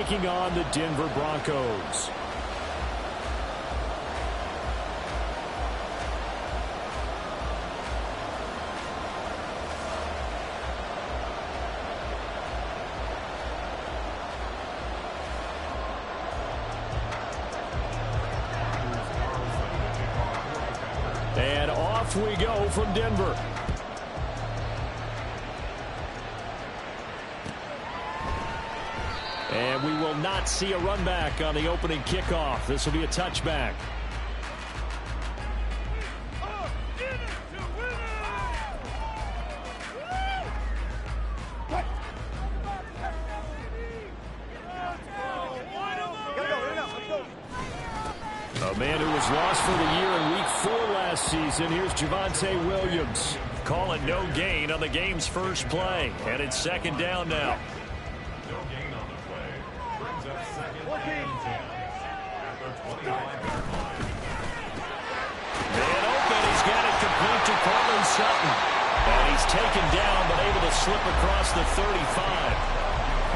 taking on the Denver Broncos. And off we go from Denver. And we will not see a run back on the opening kickoff. This will be a touchback. A man who was lost for the year in Week 4 last season. Here's Javonte Williams. Calling no gain on the game's first play. And it's second down now. No gain on the play. Brings up second and 10. At the 25-yard line. Man open. He's got it complete to Courtland Sutton. And he's taken down but able to slip across the 35.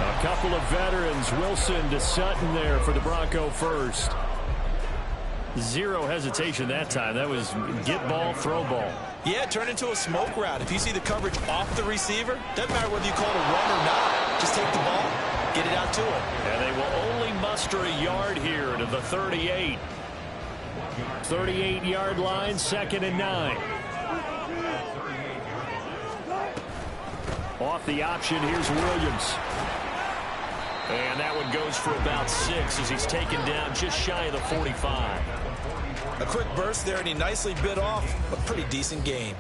A couple of veterans. Wilson to Sutton there for the Bronco first. Zero hesitation that time. That was get ball, throw ball. Yeah, turn into a smoke route. If you see the coverage off the receiver, doesn't matter whether you call it a run or not. Just take the ball, get it out to him. And they will only muster a yard here to the 38. 38-yard line, 2nd and 9. Off the option, here's Williams. And that one goes for about 6 as he's taken down just shy of the 45. A quick burst there, and he nicely bit off a pretty decent gain.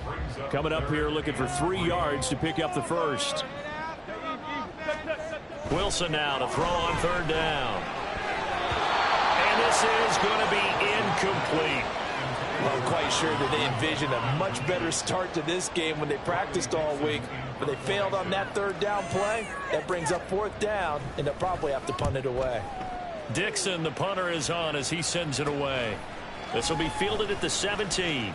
Coming up here looking for 3 yards to pick up the first. Wilson now to throw on 3rd down. And this is going to be incomplete. I'm quite sure that they envisioned a much better start to this game when they practiced all week. But they failed on that 3rd down play. That brings up 4th down, and they'll probably have to punt it away. Dixon, the punter, is on as he sends it away. This will be fielded at the 17.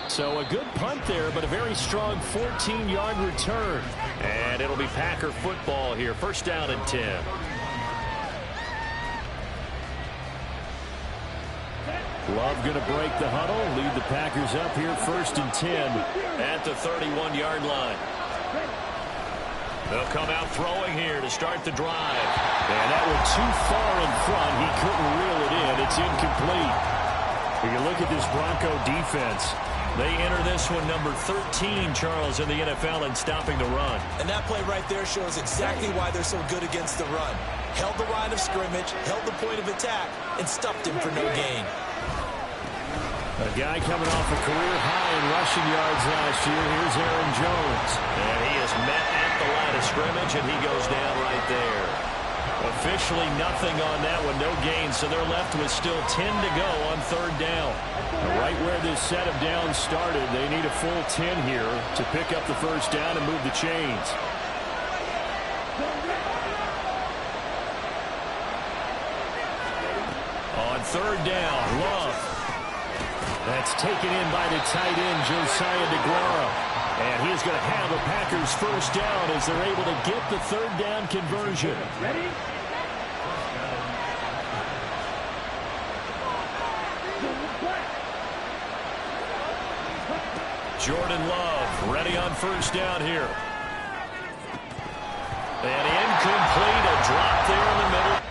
So a good punt there, but a very strong 14-yard return. And it'll be Packer football here. 1st down and 10. Love going to break the huddle, lead the Packers up here 1st and 10 at the 31-yard line. They'll come out throwing here to start the drive. And that went too far in front. He couldn't reel it in. It's incomplete. If you look at this Bronco defense, they enter this one number 13, Charles, in the NFL in stopping the run. And that play right there shows exactly why they're so good against the run. Held the line of scrimmage, held the point of attack, and stuffed him for no gain. A guy coming off a career high in rushing yards last year. Here's Aaron Jones. And he is met at the line of scrimmage, and he goes down right there. Officially nothing on that one, no gain, so they're left with still 10 to go on 3rd down. Right where this set of downs started, they need a full 10 here to pick up the 1st down and move the chains. On 3rd down, Love. That's taken in by the tight end, Josiah DeGuara. And he is going to have a Packers 1st down as they're able to get the 3rd down conversion. Ready? Jordan Love ready on 1st down here. And incomplete, a drop there in the middle.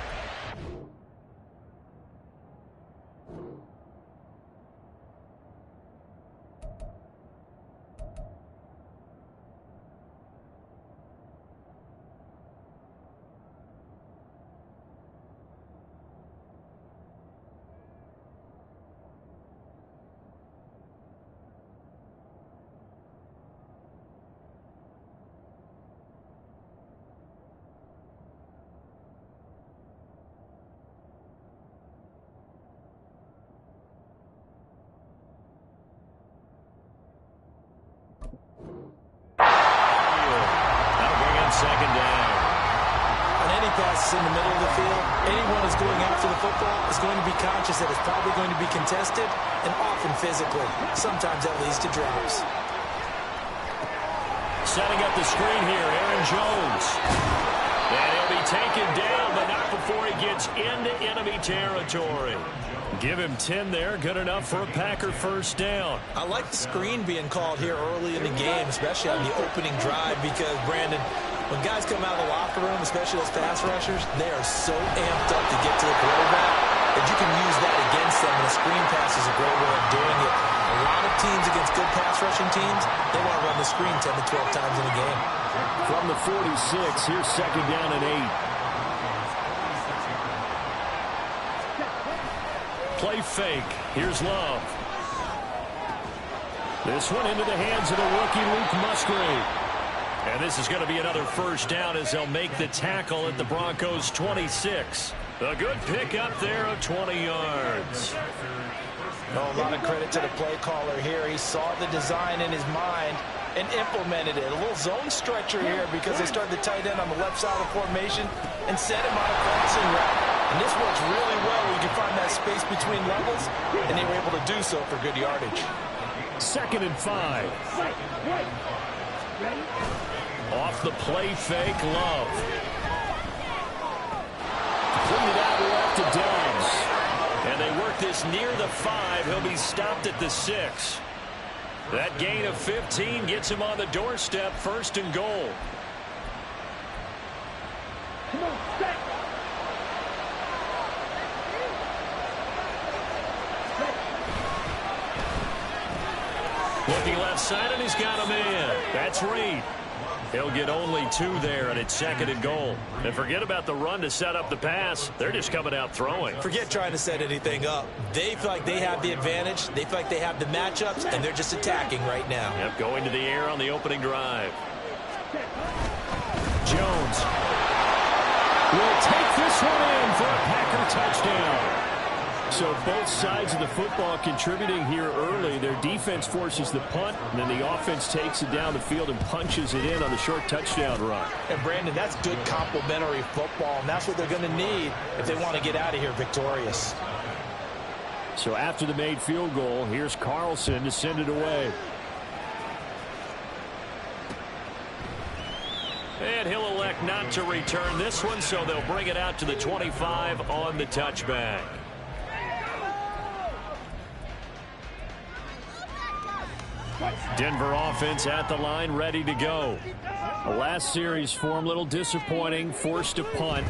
Passes in the middle of the field, anyone who's going after the football is going to be conscious that it's probably going to be contested, and often physically. Sometimes that leads to drops. Setting up the screen here, Aaron Jones. taken down, but not before he gets into enemy territory. Give him 10 there. Good enough for a Packer first down. I like the screen being called here early in the game, especially on the opening drive, because, Brandon, when guys come out of the locker room, especially those pass rushers, they are so amped up to get to the quarterback that you can use that against them, and a screen pass is a great way of doing it. A lot of teams against good pass rushing teams, they want to run the screen 10 to 12 times in a game. From the 46, here's second down and 8. Play fake. Here's Love. This one into the hands of the rookie Luke Musgrave. And this is going to be another first down as they'll make the tackle at the Broncos' 26. A good pickup there of 20 yards. Oh, a lot of credit to the play caller here. He saw the design in his mind and implemented it. A little zone stretcher here because they started the tight end on the left side of the formation and set him on a crossing route. And this works really well where you can find that space between levels, and they were able to do so for good yardage. Second and 5. Off the play fake, Love. Cleaned it out left to Dubs. And they work this near the 5. He'll be stopped at the 6. That gain of 15 gets him on the doorstep, first and goal. Come on, step. Looking left side, and he's got a man. That's Reed. He'll get only 2 there, and it's second and goal. And forget about the run to set up the pass. They're just coming out throwing. Forget trying to set anything up. They feel like they have the advantage. They feel like they have the matchups, and they're just attacking right now. Yep, going to the air on the opening drive. Jones will take this one in for a Packer touchdown. So both sides of the football contributing here early. Their defense forces the punt, and then the offense takes it down the field and punches it in on the short touchdown run. And, Brandon, that's good complementary football, and that's what they're going to need if they want to get out of here victorious. So after the made field goal, here's Carlson to send it away. And he'll elect not to return this one, so they'll bring it out to the 25 on the touchback. Denver offense at the line, ready to go. The last series form, a little disappointing, forced to punt.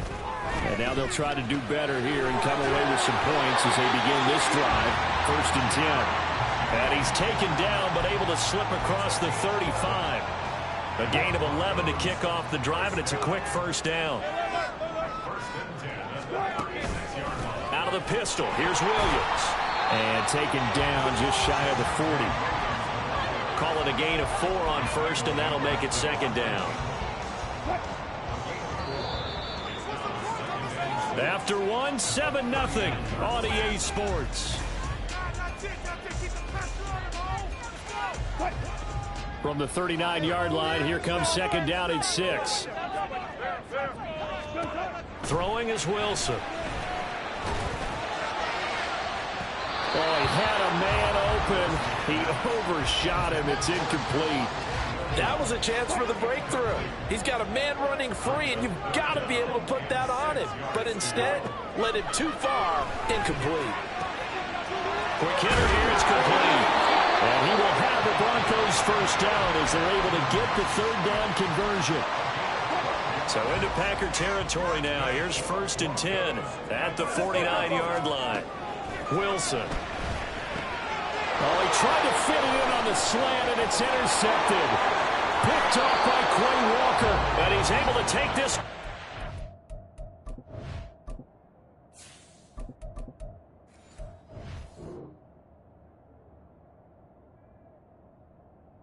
And now they'll try to do better here and come away with some points as they begin this drive. First and 10. And he's taken down, but able to slip across the 35. A gain of 11 to kick off the drive, and it's a quick first down. Out of the pistol, here's Williams. And taken down just shy of the 40. Call it a gain of 4 on first, and that'll make it second down. After 1, 7-0 on EA Sports. From the 39-yard line, here comes second down at 6. Throwing is Wilson. Oh, he had a man open. He overshot him. It's incomplete. That was a chance for the breakthrough. He's got a man running free, and you've got to be able to put that on him. But instead, led it too far, incomplete. Quick hitter here, it's complete. And he will have the Broncos first down as they're able to get the third down conversion. So into Packer territory now. Here's first and 10 at the 49-yard line. Wilson. Oh, he tried to fit it in on the slant, and it's intercepted. Picked off by Quay Walker, and he's able to take this.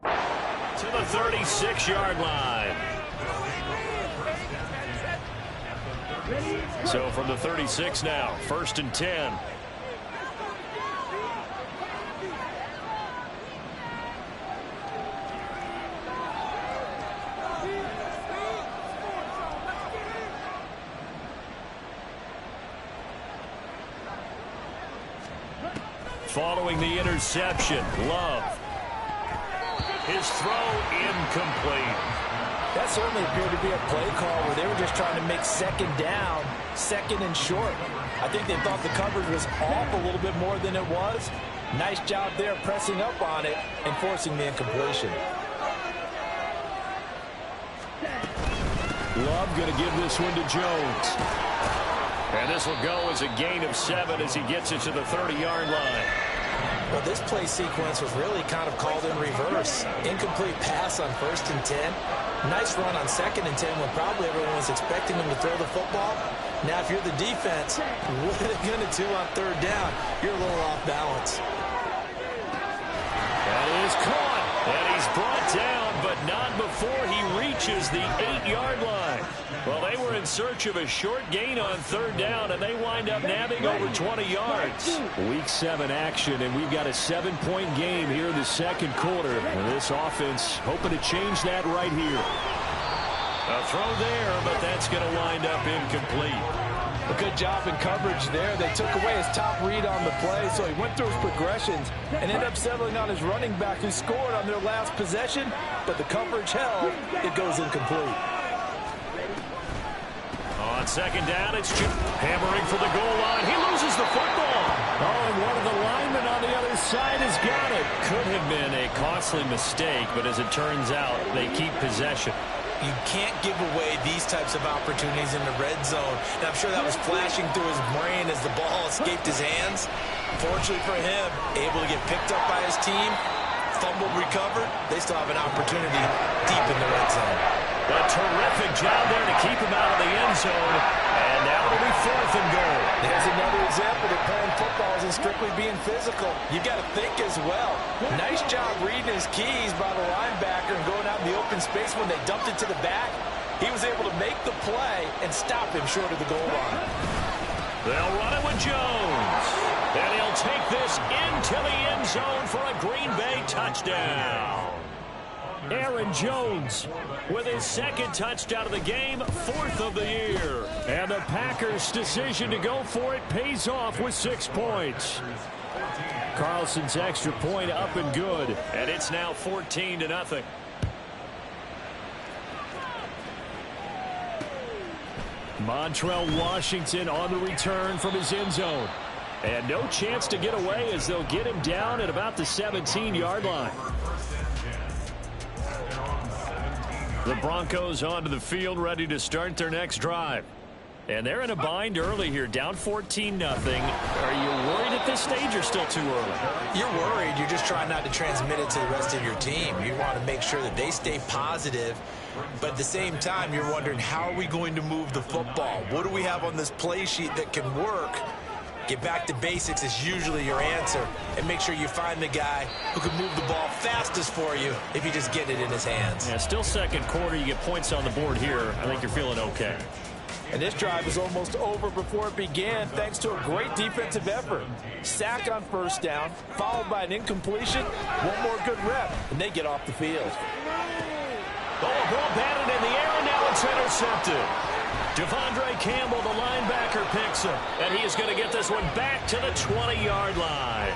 To the 36-yard line. So from the 36 now, first and 10. Following the interception, Love. His throw incomplete. That certainly appeared to be a play call where they were just trying to make second down, second and short. I think they thought the coverage was off a little bit more than it was. Nice job there pressing up on it and forcing the incompletion. Love going to give this one to Jones. And this will go as a gain of 7 as he gets it to the 30-yard line. Well, this play sequence was really kind of called in reverse. Incomplete pass on 1st and 10. Nice run on 2nd and 10 when probably everyone was expecting him to throw the football. Now, if you're the defense, what are they going to do on 3rd down? You're a little off balance. That is caught. And he's brought down, but not before he reaches the 8-yard line. Well, they were in search of a short gain on 3rd down, and they wind up nabbing over 20 yards. Week 7 action, and we've got a 7-point game here in the 2nd quarter. And this offense hoping to change that right here. A throw there, but that's going to wind up incomplete. A good job in coverage there. They took away his top read on the play, so he went through his progressions and ended up settling on his running back who scored on their last possession, but the coverage held. It goes incomplete. On 2nd down, it's Chip hammering for the goal line. He loses the football. Oh, and one of the linemen on the other side has got it. Could have been a costly mistake, but as it turns out, they keep possession. You can't give away these types of opportunities in the red zone. And I'm sure that was flashing through his brain as the ball escaped his hands. Fortunately for him, able to get picked up by his team, fumbled, recovered. They still have an opportunity deep in the red zone. A terrific job there to keep him out of the end zone. And now it'll be 4th and goal. There's another example that playing football isn't strictly being physical. You've got to think as well. Nice job reading his keys by the linebacker and going out in the open space when they dumped it to the back. He was able to make the play and stop him short of the goal line. They'll run it with Jones. And he'll take this into the end zone for a Green Bay touchdown. Aaron Jones with his 2nd touchdown of the game, 4th of the year. And the Packers' decision to go for it pays off with 6 points. Carlson's extra point up and good. And it's now 14-0. Montrell Washington on the return from his end zone. And no chance to get away as they'll get him down at about the 17-yard line. The Broncos onto the field ready to start their next drive. And they're in a bind early here, down 14-0. Are you worried at this stage or still too early? You're worried. You're just trying not to transmit it to the rest of your team. You want to make sure that they stay positive. But at the same time, you're wondering, how are we going to move the football? What do we have on this play sheet that can work? Get back to basics is usually your answer. And make sure you find the guy who can move the ball fastest for you if you just get it in his hands. Yeah, still 2nd quarter. You get points on the board here. I think you're feeling okay. And this drive is almost over before it began thanks to a great defensive effort. Sack on 1st down, followed by an incompletion. One more good rep, and they get off the field. Oh, a ball batted in the air, and now it's intercepted. Devondre Campbell, the linebacker, picks him. And he is going to get this one back to the 20-yard line.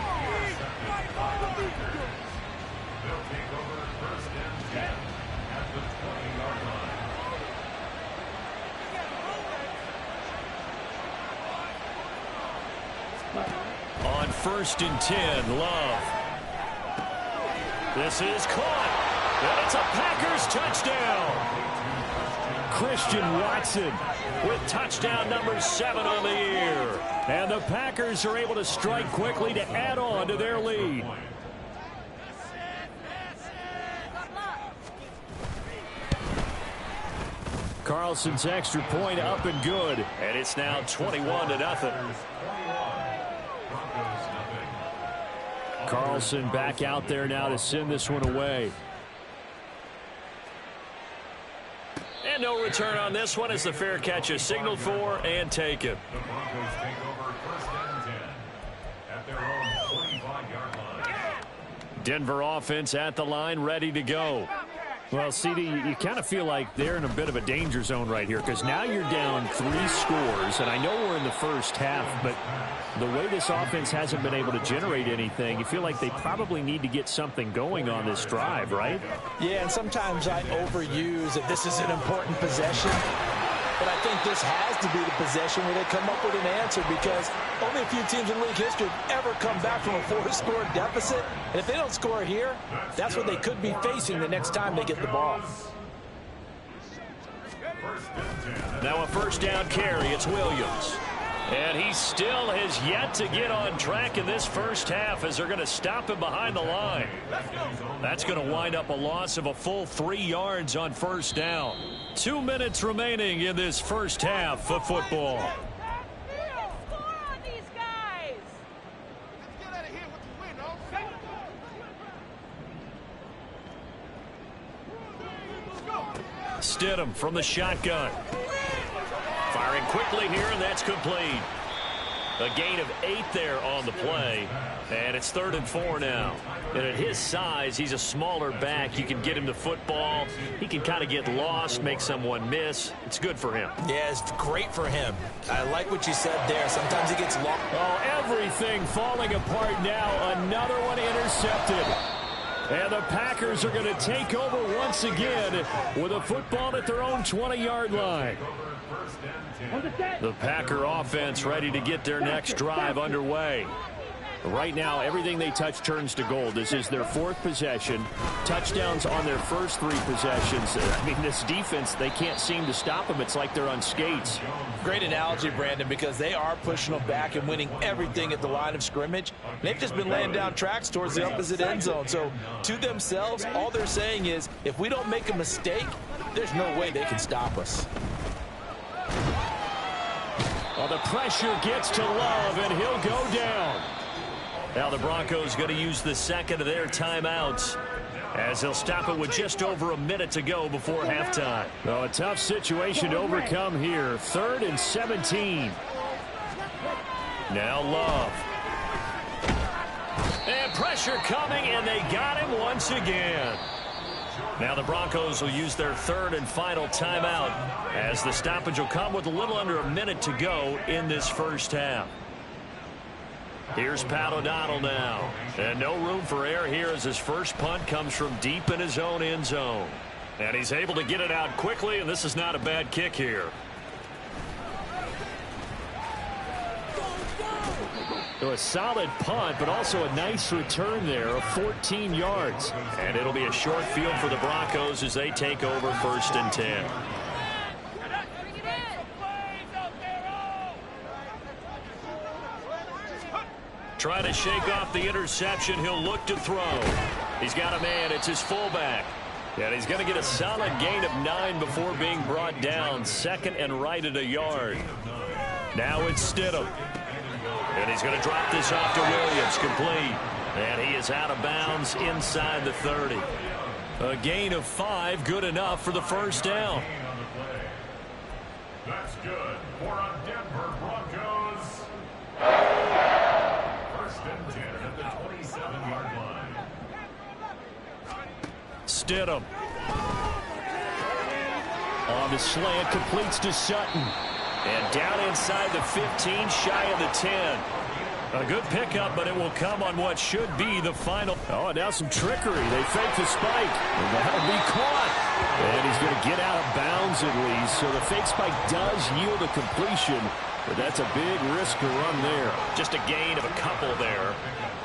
They'll take over 1st and 10 at the 20-yard line. On 1st and 10, Love. This is caught. And it's a Packers touchdown. Christian Watson with touchdown number 7 on the year. And the Packers are able to strike quickly to add on to their lead. Carlson's extra point up and good. And it's now 21-0. Carlson back out there now to send this one away. And no return on this one as the fair catch is signaled for and taken. The Broncos take over 1st and 10 at their own 45-yard line. Denver offense at the line, ready to go. Well, CD, you kind of feel like they're in a bit of a danger zone right here because now you're down 3 scores, and I know we're in the first half, but the way this offense hasn't been able to generate anything, you feel like they probably need to get something going on this drive, right? Yeah, and sometimes I overuse that this is an important possession. But I think this has to be the possession where they come up with an answer because only a few teams in league history have ever come back from a 4-score deficit. And if they don't score here, that's what they could be facing the next time they get the ball. Now a first down carry. It's Williams. And he still has yet to get on track in this first half as they're going to stop him behind the line. That's going to wind up a loss of a full 3 yards on first down. 2 minutes remaining in this first half of football. Stidham from the shotgun. Firing quickly here, and that's complete. A gain of 8 there on the play, and it's 3rd and 4 now. And at his size, he's a smaller back. You can get him the football. He can kind of get lost, make someone miss. It's good for him. Yeah, it's great for him. I like what you said there. Sometimes he gets lost. Oh, everything falling apart now. Another one intercepted. And the Packers are going to take over once again with a football at their own 20-yard line. The Packer offense ready to get their next drive underway. Right now, everything they touch turns to gold. This is their 4th possession. Touchdowns on their first 3 possessions. I mean, this defense, they can't seem to stop them. It's like they're on skates. Great analogy, Brandon, because they are pushing them back and winning everything at the line of scrimmage. They've just been laying down tracks towards the opposite end zone. So, to themselves, all they're saying is, if we don't make a mistake, there's no way they can stop us. Well, the pressure gets to Love, and he'll go down. Now the Broncos going to use the second of their timeouts as they'll stop it with just over a minute to go before halftime. Oh, a tough situation to overcome here. 3rd and 17. Now Love. And pressure coming, and they got him once again. Now the Broncos will use their 3rd and final timeout as the stoppage will come with a little under a minute to go in this first half. Here's Pat O'Donnell now. And no room for error here as his first punt comes from deep in his own end zone. And he's able to get it out quickly, and this is not a bad kick here. So a solid punt, but also a nice return there of 14 yards. And it'll be a short field for the Broncos as they take over 1st and 10. Trying to shake off the interception. He'll look to throw. He's got a man. It's his fullback. And he's going to get a solid gain of 9 before being brought down. 2nd and right at a yard. Now it's Stidham. And he's going to drop this off to Williams. Complete. And he is out of bounds inside the 30. A gain of 5. Good enough for the first down. That's good for a Denver Broncos. At the 27-yard line. Stidham. On the slant, completes to Sutton. And down inside the 15, shy of the 10. A good pickup, but it will come on what should be the final. Oh, and now some trickery. They fake the spike. And that'll be caught. And he's going to get out of bounds at least. So the fake spike does yield a completion. But that's a big risk to run there. Just a gain of a couple there.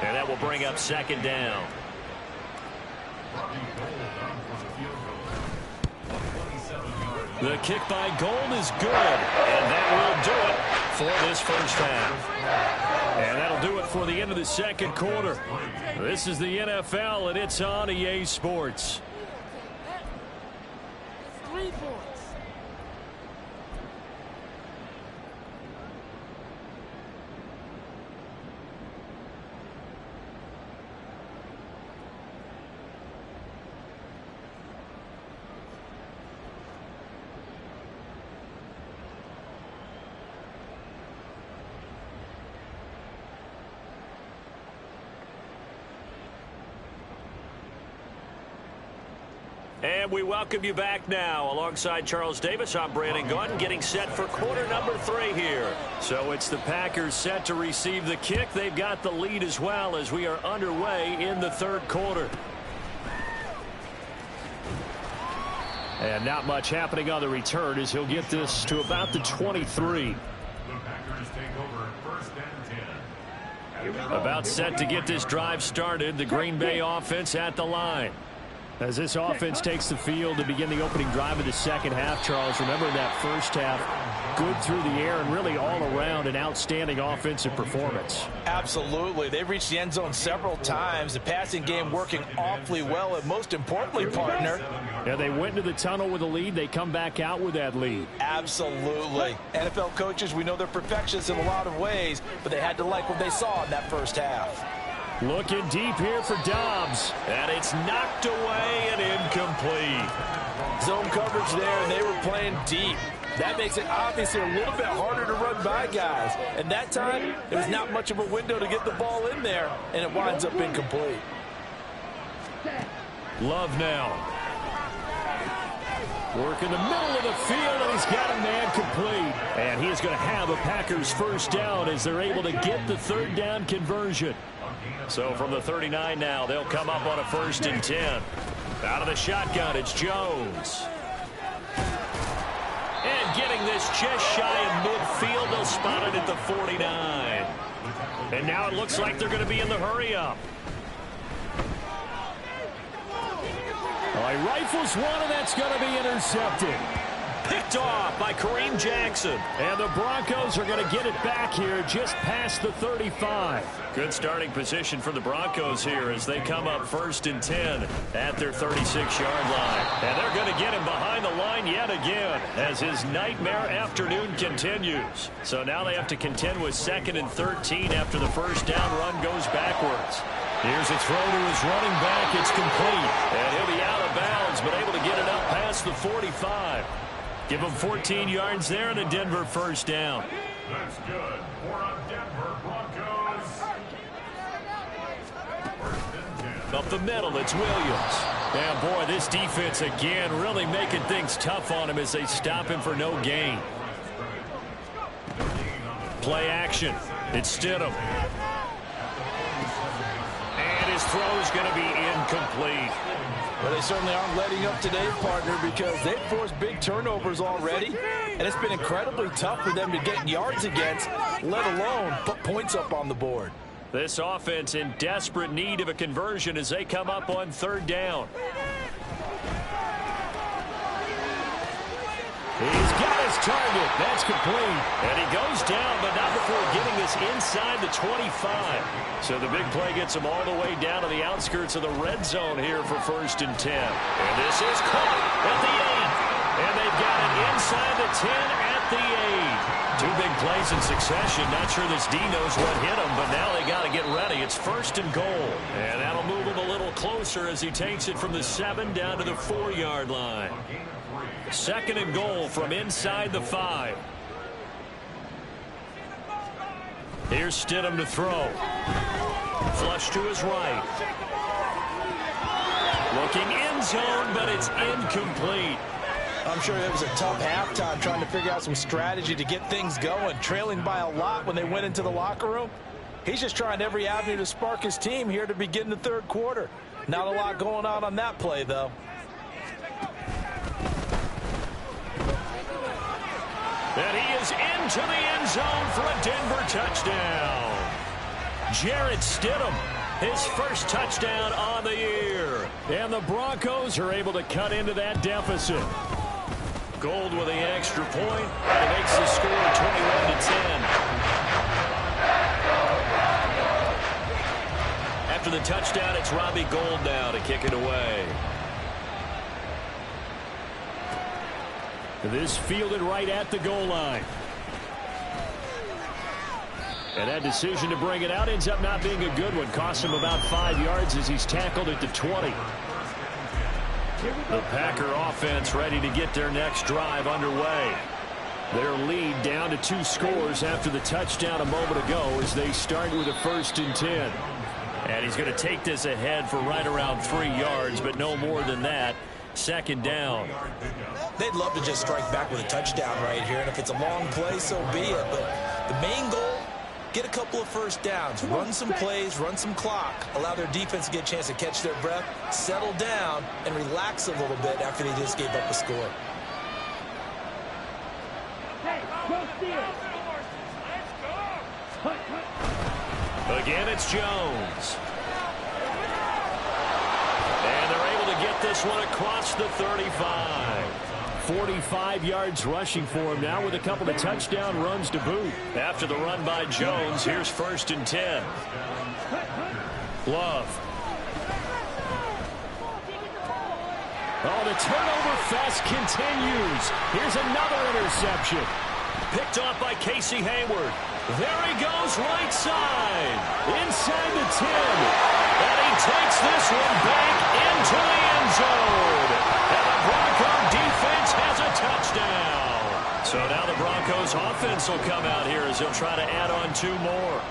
And that will bring up 2nd down. The kick by Gold is good. And that will do it for this first half. And that'll do it for the end of the second quarter. This is the NFL, and it's on EA Sports. 3 points. And we welcome you back now. Alongside Charles Davis, I'm Brandon Gaudin, getting set for quarter number 3 here. So it's the Packers set to receive the kick. They've got the lead as well as we are underway in the third quarter. And not much happening on the return as he'll get this to about the 23. The Packers take over first and 10. About set to get this drive started. The Green Bay offense at the line. As this offense takes the field to begin the opening drive of the second half, Charles, remember that first half, good through the air and really all around an outstanding offensive performance. Absolutely. They've reached the end zone several times. The passing game working awfully well, and most importantly, partner. Yeah, they went into the tunnel with a lead. They come back out with that lead. Absolutely. NFL coaches, we know they're perfectionists in a lot of ways, but they had to like what they saw in that first half. Looking deep here for Dobbs. And it's knocked away and incomplete. Zone coverage there, and they were playing deep. That makes it obviously a little bit harder to run by guys. And that time, there was not much of a window to get the ball in there, and it winds up incomplete. Love now. Work in the middle of the field, and he's got a man complete. And he is going to have a Packers first down as they're able to get the third down conversion. So from the 39 now, they'll come up on a 1st and 10. Out of the shotgun, it's Jones. And getting this just shy of midfield, they'll spot it at the 49. And now it looks like they're going to be in the hurry-up. Well, he rifles one, and that's going to be intercepted. Picked off by Kareem Jackson. And the Broncos are going to get it back here just past the 35. Good starting position for the Broncos here as they come up 1st and 10 at their 36-yard line. And they're going to get him behind the line yet again as his nightmare afternoon continues. So now they have to contend with 2nd and 13 after the first down run goes backwards. Here's a throw to his running back. It's complete. And he'll be out of bounds, but able to get it up past the 45. Give him 14 yards there and a Denver first down. That's good for a Denver Broncos. First and 10. Up the middle, it's Williams. And boy, this defense again really making things tough on him as they stop him for no gain. Play action. It's Stidham. And his throw is going to be incomplete. Well, they certainly aren't letting up today, partner, because they've forced big turnovers already, and it's been incredibly tough for them to get yards against, let alone put points up on the board. This offense in desperate need of a conversion as they come up on 3rd down. He's got his target. That's complete. And he goes down, but not before getting this inside the 25. So the big play gets him all the way down to the outskirts of the red zone here for 1st and 10. And this is caught at the 8. And they've got it inside the 10 at the 8. 2 big plays in succession. Not sure this D knows what hit him, but now they got to get ready. It's 1st and goal. And that'll move him a little closer as he takes it from the 7 down to the 4-yard line. 2nd and goal from inside the 5. Here's Stidham to throw. Flush to his right. Looking end zone, but it's incomplete. I'm sure it was a tough halftime trying to figure out some strategy to get things going, trailing by a lot when they went into the locker room. He's just trying every avenue to spark his team here to begin the third quarter. Not a lot going on that play, though. And he is into the end zone for a Denver touchdown. Jarrett Stidham, his first touchdown on the year. And the Broncos are able to cut into that deficit. Gold with the extra point. And it makes the score 21-10. After the touchdown, it's Robbie Gould now to kick it away. This fielded right at the goal line. And that decision to bring it out ends up not being a good one. Costs him about 5 yards as he's tackled at the 20. The Packer offense ready to get their next drive underway. Their lead down to 2 scores after the touchdown a moment ago as they start with a 1st and 10. And he's going to take this ahead for right around 3 yards, but no more than that. Second down. They'd love to just strike back with a touchdown right here, and if it's a long play, so be it. But the main goal, get a couple of first downs, run some plays, run some clock, allow their defense to get a chance to catch their breath, settle down, and relax a little bit after they just gave up a score. Hey, go steal. Again, it's Jones. And they're able to get this one across the 35. 45 yards rushing for him now with a couple of touchdown runs to boot. After the run by Jones, here's 1st and 10. Love. Oh, the turnover fest continues. Here's another interception. Picked off by Casey Hayward. There he goes right side. Inside the 10. And he takes this one back into the end zone. And the Bronco defense has a touchdown. So now the Broncos offense will come out here as they'll try to add on 2 more.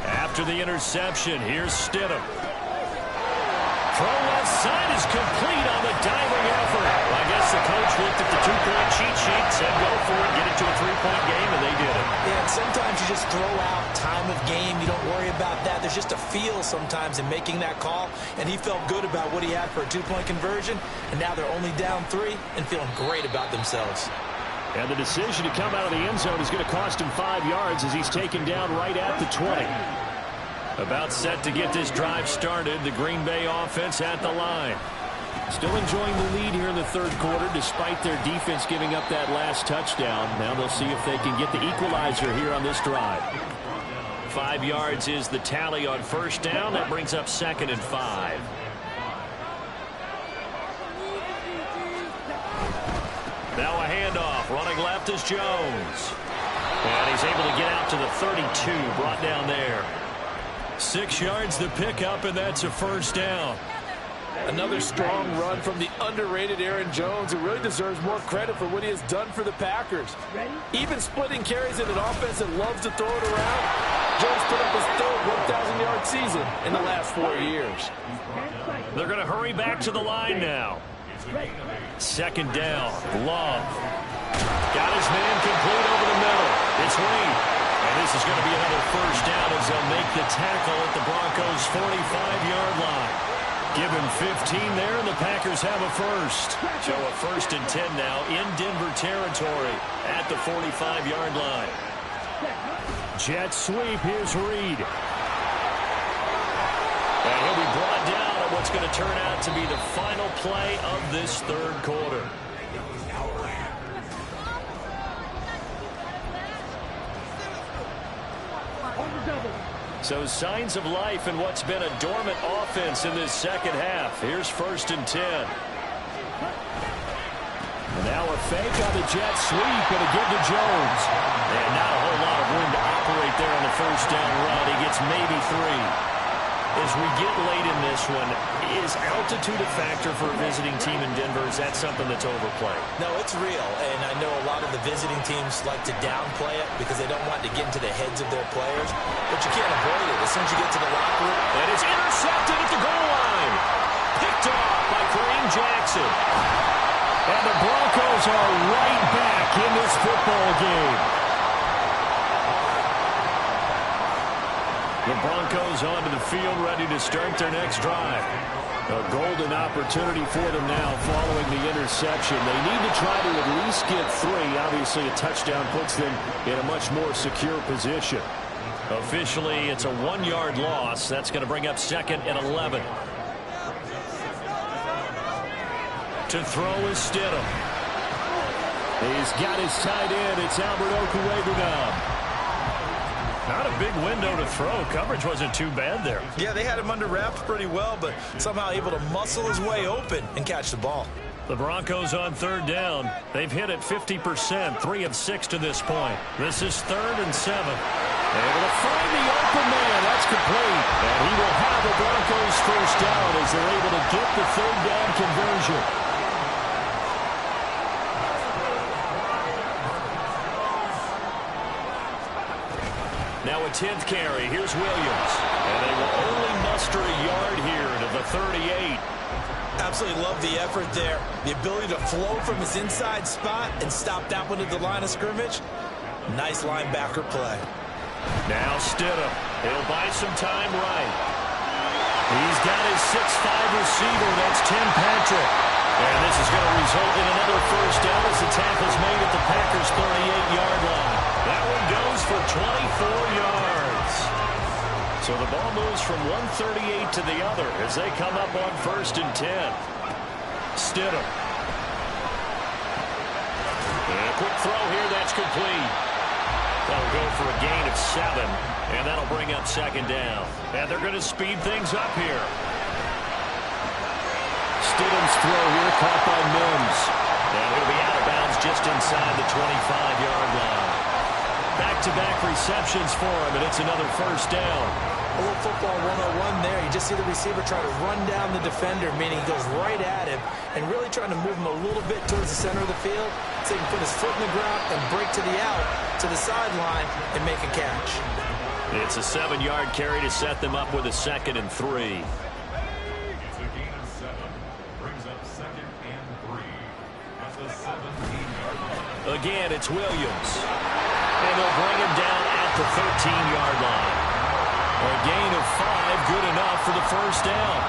After the interception, here's Stidham. Throw left side is complete on the diving effort. I guess the coach looked at the 2-point cheat sheet, said go for it, get it to a 3-point game, and they did it. Yeah, and sometimes you just throw out time of game. You don't worry about that. There's just a feel sometimes in making that call, and he felt good about what he had for a 2-point conversion, and now they're only down 3 and feeling great about themselves. And the decision to come out of the end zone is going to cost him 5 yards as he's taken down right at the 20. About set to get this drive started. The Green Bay offense at the line. Still enjoying the lead here in the 3rd quarter despite their defense giving up that last touchdown. Now they'll see if they can get the equalizer here on this drive. 5 yards is the tally on 1st down. That brings up 2nd and 5. Now a handoff. Running left is Jones. And he's able to get out to the 32. Brought down there. 6 yards the pickup, and that's a 1st down. Another strong run from the underrated Aaron Jones, who really deserves more credit for what he has done for the Packers. Even splitting carries in an offense that loves to throw it around, Jones put up his 3rd 1,000-yard season in the last 4 years. They're going to hurry back to the line now. 2nd down. Love. Got his man complete over the middle. It's Reed. And this is going to be another 1st down as they'll make the tackle at the Broncos' 45-yard line. Give him 15 there, and the Packers have a 1st. So a 1st and 10 now in Denver territory at the 45-yard line. Jet sweep. Here's Reed. And he'll be brought down on what's going to turn out to be the final play of this 3rd quarter. So signs of life in what's been a dormant offense in this 2nd half. Here's 1st and 10. And now a fake on the jet sweep and a give to Jones. And not a whole lot of room to operate there on the 1st down run. He gets maybe 3. As we get late in this one, is altitude a factor for a visiting team in Denver? Is that something that's overplayed? No, it's real, and I know a lot of the visiting teams like to downplay it because they don't want to get into the heads of their players, but you can't avoid it. As soon as you get to the locker room, and it's intercepted at the goal line. Picked off by Kareem Jackson. And the Broncos are right back in this football game. The Broncos onto the field, ready to start their next drive. A golden opportunity for them now following the interception. They need to try to at least get 3. Obviously, a touchdown puts them in a much more secure position. Officially, it's a 1-yard loss. That's going to bring up 2nd and 11. To throw is Stidham. He's got his tight end. It's Albert Okwuegbunam. Not a big window to throw. Coverage wasn't too bad there. Yeah, they had him under wraps pretty well, but somehow able to muscle his way open and catch the ball. The Broncos on 3rd down. They've hit it 50%, 3 of 6 to this point. This is 3rd and 7. Able to find the open man. That's complete. And he will have the Broncos 1st down as they're able to get the 3rd down conversion. Now a 10th carry. Here's Williams. And they will only muster a yard here to the 38. Absolutely love the effort there. The ability to flow from his inside spot and stop that one at the line of scrimmage. Nice linebacker play. Now Stidham. He'll buy some time right. He's got his 6'5 receiver. That's Tim Patrick. And this is going to result in another first down as the tackle's made at the Packers' 38-yard line. That one goes for 24 yards. So the ball moves from 138 to the other as they come up on 1st and 10. Stidham. And a quick throw here. That's complete. That'll go for a gain of 7, and that'll bring up 2nd down. And they're going to speed things up here. Stidham's throw here caught by Mims. And he'll be out of bounds just inside the 25-yard line. Back-to-back receptions for him, and it's another first down. A little football 101 there. You just see the receiver try to run down the defender, meaning he goes right at him and really trying to move him a little bit towards the center of the field so he can put his foot in the ground and break to the out, to the sideline, and make a catch. It's a 7-yard carry to set them up with a 2nd and 3. It's a gain of 7. Brings up 2nd and 3 at the 17-yard line. Again, it's Williams. And they'll bring him down at the 13-yard line. A gain of 5, good enough for the first down.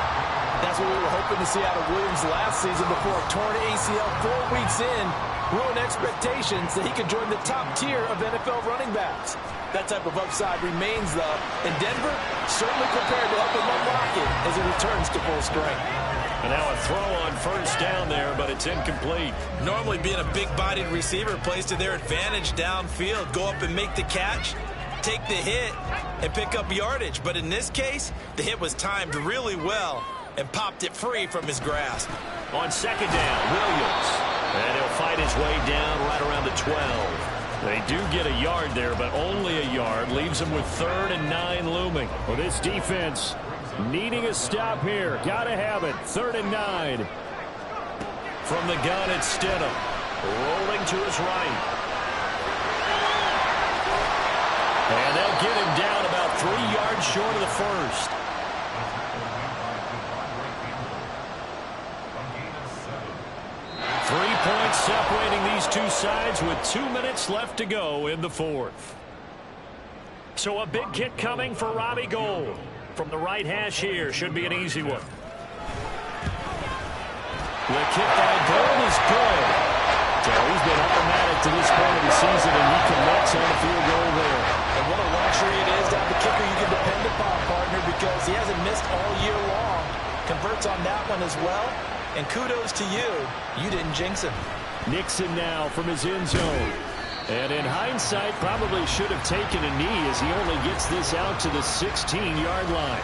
That's what we were hoping to see out of Williams last season before a torn ACL 4 weeks in ruined expectations that he could join the top tier of NFL running backs. That type of upside remains, though, and Denver certainly prepared to help him unlock it as he returns to full strength. And now a throw on first down there, but it's incomplete. Normally being a big-bodied receiver plays to their advantage downfield. Go up and make the catch, take the hit, and pick up yardage. But in this case, the hit was timed really well and popped it free from his grasp. On 2nd down, Williams. And he'll fight his way down right around the 12. They do get a yard there, but only a yard. Leaves them with 3rd and 9 looming. Well, this defense needing a stop here. Got to have it. 3rd and 9. From the gun, it's Stidham. Rolling to his right. And they'll get him down about 3 yards short of the first. Points separating these two sides with 2 minutes left to go in the 4th. So a big kick coming for Robbie Gould. From the right hash here, should be an easy one. The kick by Gould is good. So he's been automatic to this point of the season, and he connects on the field goal there. And what a luxury it is to have a kicker you can depend upon, partner, because he hasn't missed all year long. Converts on that one as well. And kudos to you. You didn't jinx him. Nixon now from his end zone. And in hindsight, probably should have taken a knee as he only gets this out to the 16-yard line.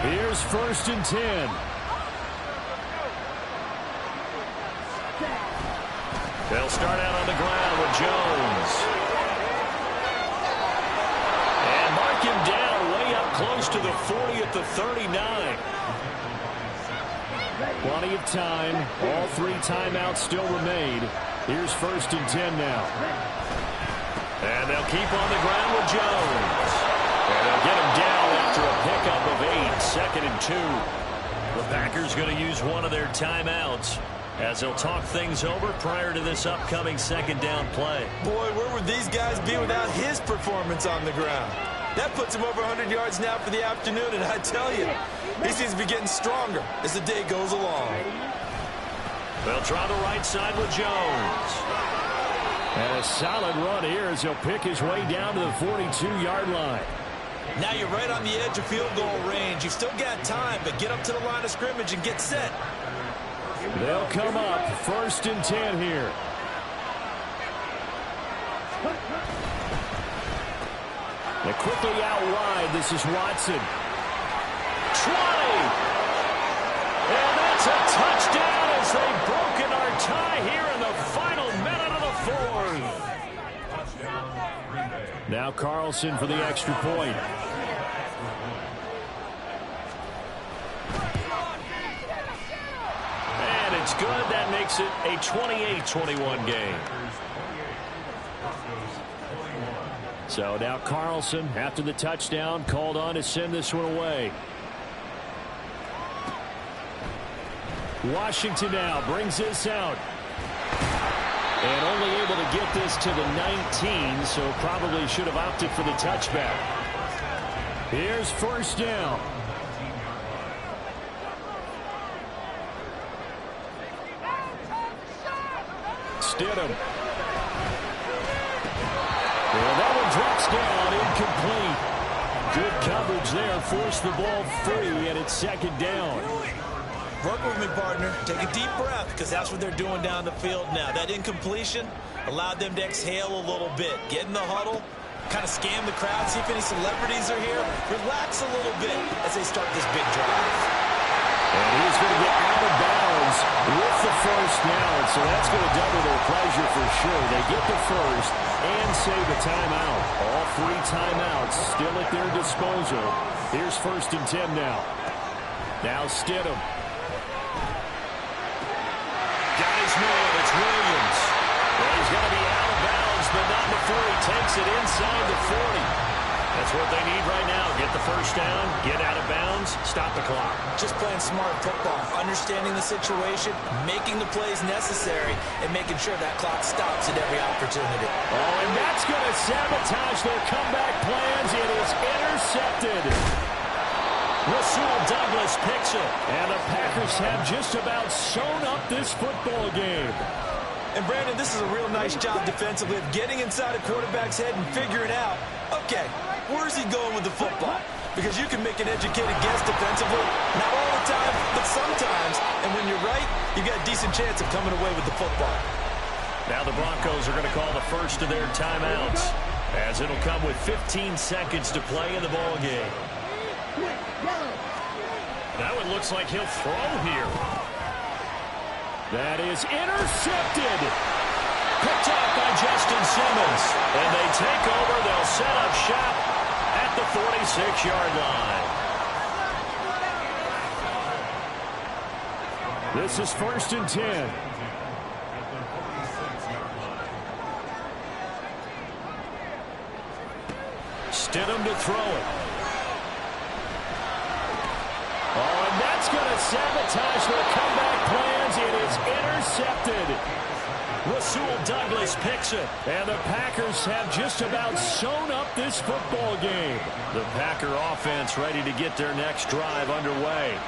Here's 1st and 10. They'll start out on the ground with Jones. And mark him down way up close to the 40 at the 39. Plenty of time. All 3 timeouts still remain. Here's 1st and 10 now. And they'll keep on the ground with Jones. And they'll get him down after a pickup of 8. 2nd and 2. The Packers going to use one of their timeouts as they'll talk things over prior to this upcoming 2nd down play. Boy, where would these guys be without his performance on the ground? That puts him over 100 yards now for the afternoon, and I tell you, he seems to be getting stronger as the day goes along. They'll try the right side with Jones. And a solid run here as he'll pick his way down to the 42-yard line. Now you're right on the edge of field goal range. You've still got time, but get up to the line of scrimmage and get set. They'll come up 1st and 10 here. They're quickly out wide. This is Watson. 20! And that's a touchdown as they've broken our tie here in the final minute of the 4th. Now Carlson for the extra point. And it's good. That makes it a 28-21 game. So now Carlson, after the touchdown, called on to send this one away. Washington now brings this out. And only able to get this to the 19, so probably should have opted for the touchback. Here's first down. Stidham. And that one drops down, incomplete. Good coverage there, forced the ball free, and it's second down. Work with me, partner. Take a deep breath, because that's what they're doing down the field now. That incompletion allowed them to exhale a little bit. Get in the huddle, kind of scan the crowd, see if any celebrities are here. Relax a little bit as they start this big drive. And he's going to get out of bounds with the first down, so that's going to double their pleasure for sure. They get the first and save a timeout. All 3 timeouts still at their disposal. Here's first and 10 now. Now Stidham. Got his man. It's Williams. Well, he's going to be out of bounds, but not before he takes it inside the 40. That's what they need right now. Get the first down, get out of bounds, stop the clock. Just playing smart football, understanding the situation, making the plays necessary, and making sure that clock stops at every opportunity. Oh, and that's going to sabotage their comeback plans. It is intercepted. Rasul Douglas picks it. And the Packers have just about sewn up this football game. And, Brandon, this is a real nice job defensively of getting inside a quarterback's head and figuring out, okay, where's he going with the football? Because you can make an educated guess defensively. Not all the time, but sometimes. And when you're right, you got a decent chance of coming away with the football. Now the Broncos are going to call the first of their timeouts, as it'll come with 15 seconds to play in the ball game. That one looks like he'll throw here. That is intercepted. Picked off by Justin Simmons. And they take over. They'll set up shop at the 46-yard line. This is first and 10. Stidham to throw it. Oh, and that's going to sabotage their comeback plans. It is intercepted. Rasul Douglas picks it. And the Packers have just about sewn up this football game. The Packer offense ready to get their next drive underway.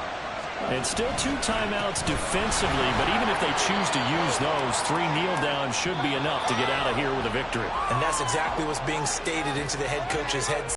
And still 2 timeouts defensively, but even if they choose to use those, 3 kneel downs should be enough to get out of here with a victory. And that's exactly what's being stated into the head coach's head.